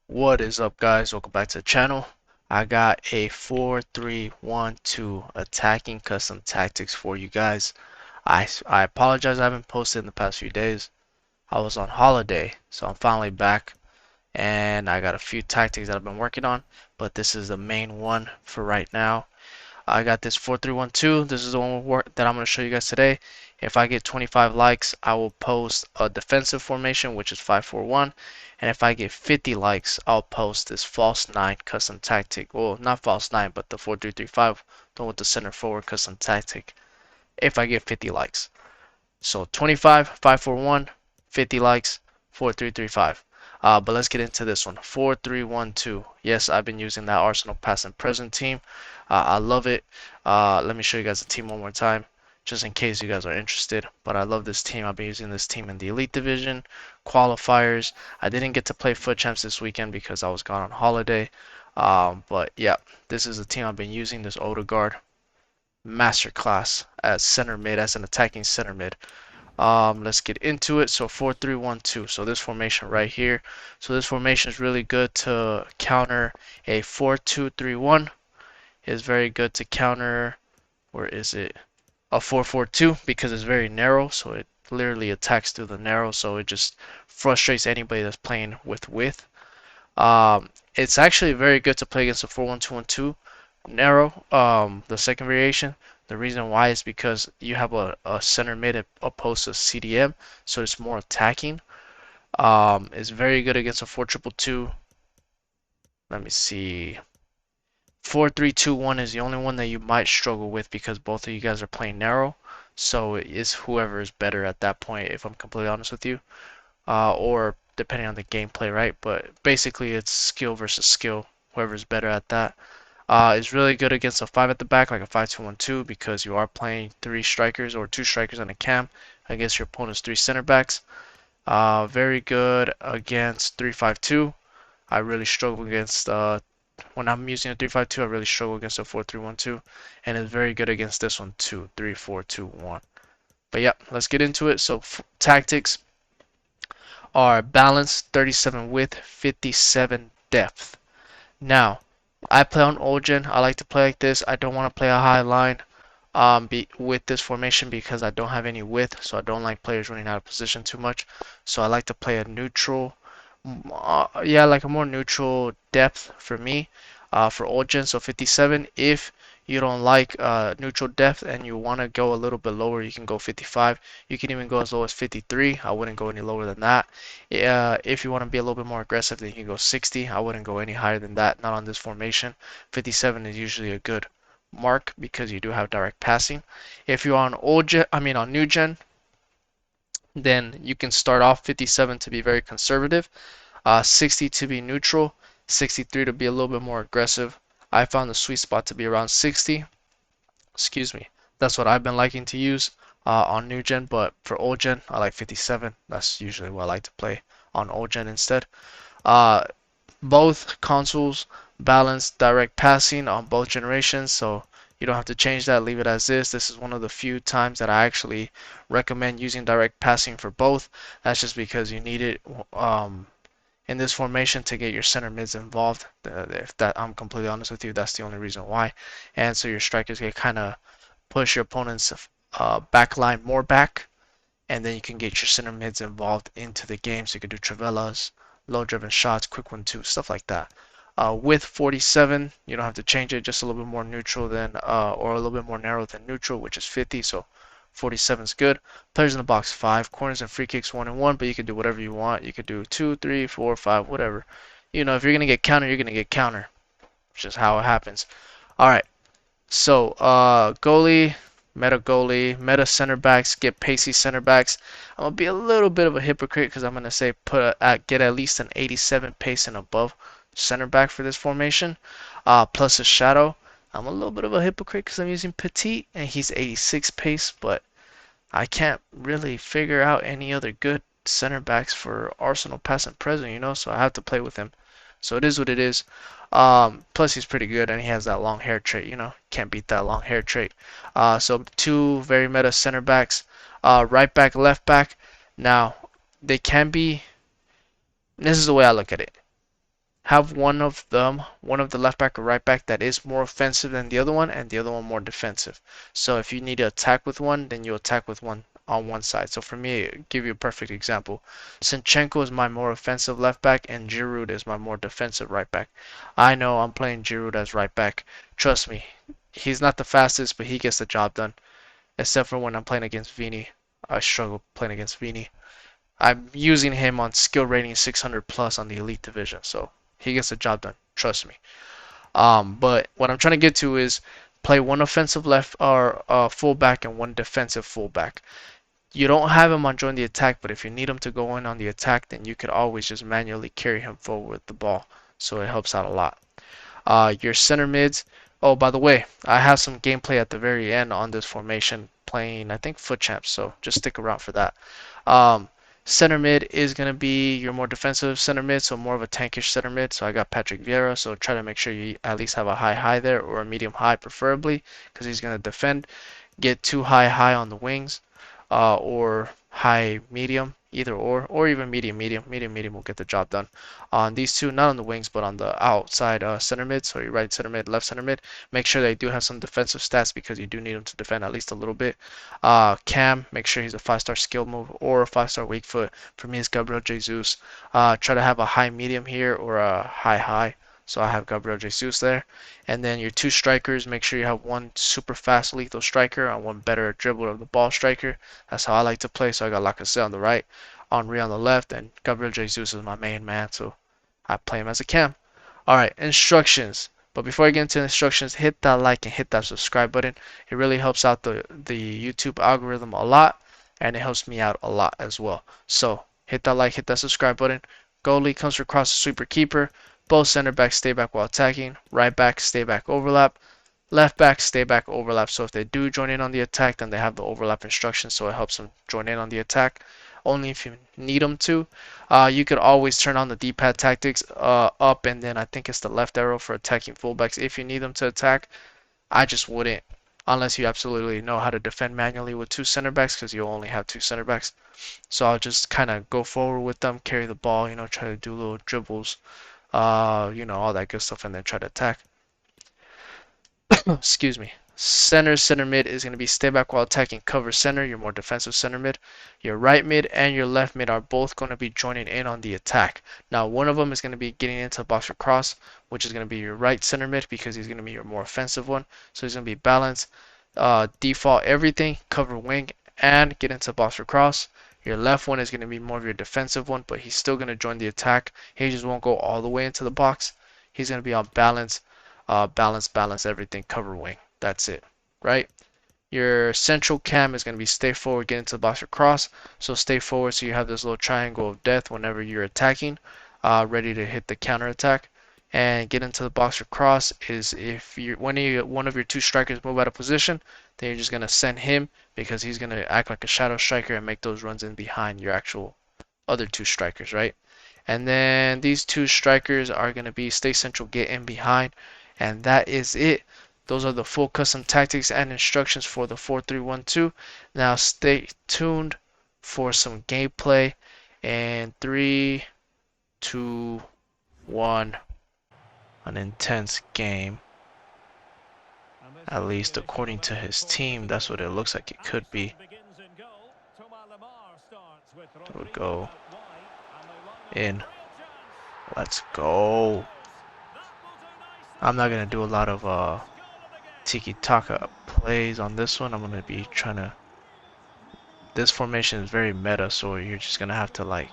What is up, guys? Welcome back to the channel. I got a 4-3-1-2 attacking custom tactics for you guys. I apologize I haven't posted in the past few days. I was on holiday, so I'm finally back and I got a few tactics that I've been working on, but this is the main one for right now. I got this 4-3-1-2. This is the one that I'm going to show you guys today. If I get 25 likes, I will post a defensive formation, which is 5-4-1. And if I get 50 likes, I'll post this false 9 custom tactic. Well, not false 9, but the 4-3-3-5, the one with the center forward custom tactic. If I get 50 likes. So 25, 541, 50 likes, 4335. But let's get into this one. 4312. Yes, I've been using that Arsenal past and present team. I love it. Let me show you guys the team one more time, just in case you guys are interested. But I love this team. I've been using this team in the Elite Division, qualifiers. I didn't get to play Foot Champs this weekend because I was gone on holiday. But yeah, this is the team I've been using. This Odegaard masterclass as center mid, as an attacking center mid. Let's get into it. So 4-3-1-2. So this formation right here. So this formation is really good to counter a 4-2-3-1. Is very good to counter, where is it? A 4-4-2 because it's very narrow. So it literally attacks through the narrow. So it just frustrates anybody that's playing with width. It's actually very good to play against a 4-1-2-1-2 narrow. The second variation. The reason why is because you have a center mid opposed to CDM, so it's more attacking. It's very good against a 4-2-2-2. Let me see. 4-3-2-1 is the only one that you might struggle with because both of you guys are playing narrow. So it is whoever is better at that point, if I'm completely honest with you. Or depending on the gameplay, right? But basically it's skill versus skill. Whoever's better at that. Is really good against a 5 at the back, like a 5-2-1-2, because you are playing 3 strikers or 2 strikers and a cam against your opponent's 3 center backs. Very good against 3-5-2. I really struggle against, when I'm using a 3-5-2, I really struggle against a 4-3-1-2. And it's very good against this one too, 3-4-2-1. But yeah, let's get into it. So tactics are balance, 37 width, 57 depth. Now, I play on old gen. I like to play like this. I don't want to play a high line with this formation because I don't have any width, so I don't like players running out of position too much. So I like to play a neutral, yeah, like a more neutral depth for me, for old gen. So 57. If you don't like neutral depth and you want to go a little bit lower, you can go 55. You can even go as low as 53. I wouldn't go any lower than that. If you want to be a little bit more aggressive, then you can go 60. I wouldn't go any higher than that, not on this formation. 57 is usually a good mark because you do have direct passing. If you're on old gen, I mean on new gen, then you can start off 57 to be very conservative, 60 to be neutral, 63 to be a little bit more aggressive. I found the sweet spot to be around 60. Excuse me. That's what I've been liking to use on new gen, but for old gen, I like 57. That's usually what I like to play on old gen instead. Uh, both consoles balance direct passing on both generations, so you don't have to change that. Leave it as is. This is one of the few times that I actually recommend using direct passing for both. That's just because you need it in this formation to get your center mids involved. If that, I'm completely honest with you, that's the only reason why. And so your strikers can kind of push your opponent's back line more back, and then you can get your center mids involved into the game. So you can do Travellas, low driven shots, quick 1-2, stuff like that. With 47, you don't have to change it, just a little bit more neutral than, or a little bit more narrow than neutral, which is 50. So 47 is good. Players in the box 5, corners and free kicks 1 and 1, but you can do whatever you want. You could do 2, 3, 4, 5, whatever. You know, if you're gonna get counter, you're gonna get counter. It's just how it happens. All right. So goalie, meta center backs, get pacey center backs. I'm gonna be a little bit of a hypocrite because I'm gonna say get at least an 87 pace and above center back for this formation, plus a shadow. I'm a little bit of a hypocrite because I'm using Petit and he's 86 pace, but I can't really figure out any other good center backs for Arsenal past and present, you know, so I have to play with him. So it is what it is. Plus he's pretty good and he has that long hair trait, you know, can't beat that long hair trait. So two very meta center backs, right back, left back. Now, they can be, this is the way I look at it. have one of the left back or right back that is more offensive than the other one, and the other one more defensive. So if you need to attack with one, then you attack with one on one side. So for me, I'll give you a perfect example. Sinchenko is my more offensive left back, and Giroud is my more defensive right back. I know I'm playing Giroud as right back. Trust me, he's not the fastest, but he gets the job done. Except for when I'm playing against Vini. I struggle playing against Vini. I'm using him on skill rating 600 plus on the elite division, so he gets the job done. Trust me. But what I'm trying to get to is play one offensive left or fullback and one defensive fullback. You don't have him on join the attack, but if you need him to go in on the attack, then you could always just manually carry him forward with the ball. So it helps out a lot. Your center mids. Oh, by the way, I have some gameplay at the very end on this formation playing, I think, foot champs. So just stick around for that. Um, Center mid is going to be your more defensive center mid, so more of a tankish center mid. So I got Patrick Vieira, so try to make sure you at least have a high there or a medium high preferably because he's going to defend. Get too high on the wings or high medium, either or even medium will get the job done. On these two, not on the wings, but on the outside center mid, so your right center mid, left center mid, make sure they do have some defensive stats because you do need them to defend at least a little bit. Cam, make sure he's a 5-star skill move or a 5-star weak foot. For me, it's Gabriel Jesus. Try to have a high medium here or a high. So I have Gabriel Jesus there. And then your two strikers, make sure you have one super fast lethal striker and one better dribbler of the ball striker. That's how I like to play. So I got Lacazette on the right, Henry on the left, and Gabriel Jesus is my main man. So I play him as a cam. Alright, instructions. But before I get into instructions, hit that like and hit that subscribe button. It really helps out the YouTube algorithm a lot, and it helps me out a lot as well. So hit that like, hit that subscribe button. Goalie comes across the sweeper keeper. Both center backs stay back while attacking. Right back stay back overlap. Left back stay back overlap. So if they do join in on the attack, then they have the overlap instructions, so it helps them join in on the attack. Only if you need them to. You could always turn on the D-pad tactics up, and then I think it's the left arrow for attacking fullbacks if you need them to attack. I just wouldn't, unless you absolutely know how to defend manually with two center backs, because you only have two center backs. So I'll just kind of go forward with them, carry the ball, try to do little dribbles, all that good stuff, and then try to attack. Excuse me. Center mid is going to be stay back while attacking cover center, your more defensive center mid. Your right mid and your left mid are both going to be joining in on the attack. Now, one of them is going to be getting into the box for cross, which is going to be your right center mid because he's going to be your more offensive one. So he's going to be balanced, default everything, cover wing, and get into the box for cross. Your left one is going to be more of your defensive one, but he's still going to join the attack. He just won't go all the way into the box. He's going to be on balance, balance everything, cover wing. That's it, right? Your central cam is going to be stay forward, get into the box or cross. So stay forward so you have this little triangle of death whenever you're attacking, ready to hit the counter attack. And get into the box or cross is if one of your two strikers move out of position, then you're just going to send him because he's going to act like a shadow striker and make those runs in behind your actual other two strikers, right? And then these two strikers are going to be stay central, get in behind, and that is it. Those are the full custom tactics and instructions for the 4-3-1-2. Now stay tuned for some gameplay. And 3, 2, 1. An intense game. At least according to his team, that's what it looks like it could be. There we go. In. Let's go. I'm not going to do a lot of tiki-taka plays on this one. I'm going to be trying to... This formation is very meta, so you're just going to have to like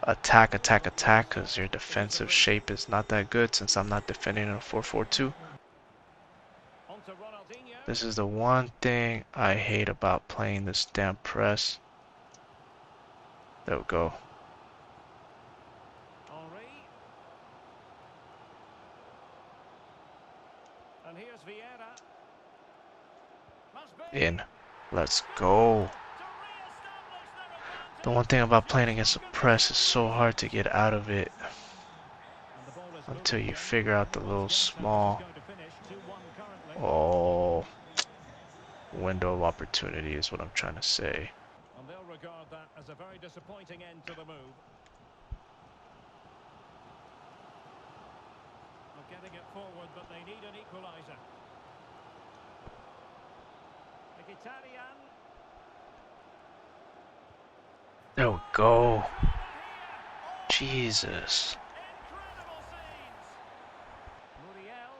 attack because your defensive shape is not that good since I'm not defending in a 4-4-2. This is the one thing I hate about playing this damn press. There we go. In. Let's go. The one thing about playing against a press is so hard to get out of it until you figure out the little small window of opportunity is what I'm trying to say. And they'll regard that as a very disappointing end to the move. forward, but they need an equaliser. Mkhitaryan. There we go. Jesus. Incredible scenes. Muriel.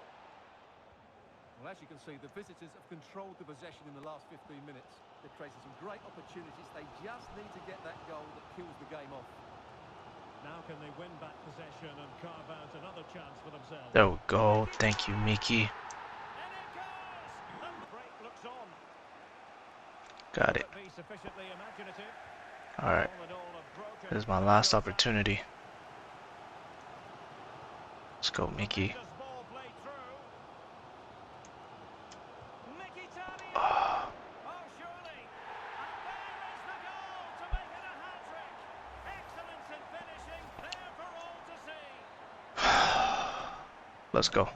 Well, as you can see, the visitors have controlled the possession in the last 15 minutes. They've created some great opportunities. They just need to get that goal that kills the game off. Now can they win back possession and carve out another chance for themselves? There we go. Thank you, Mickey. And it goes! And the break looks on. Got it. Will it be sufficiently imaginative? Alright. All in all, a broken This is my but last short opportunity. Let's go, Mickey. tremendous ball played through. Mkhitaryan. Oh, Oh, surely. And there is the goal to make it a hat-trick. Excellence in finishing, there for all to see. let's go.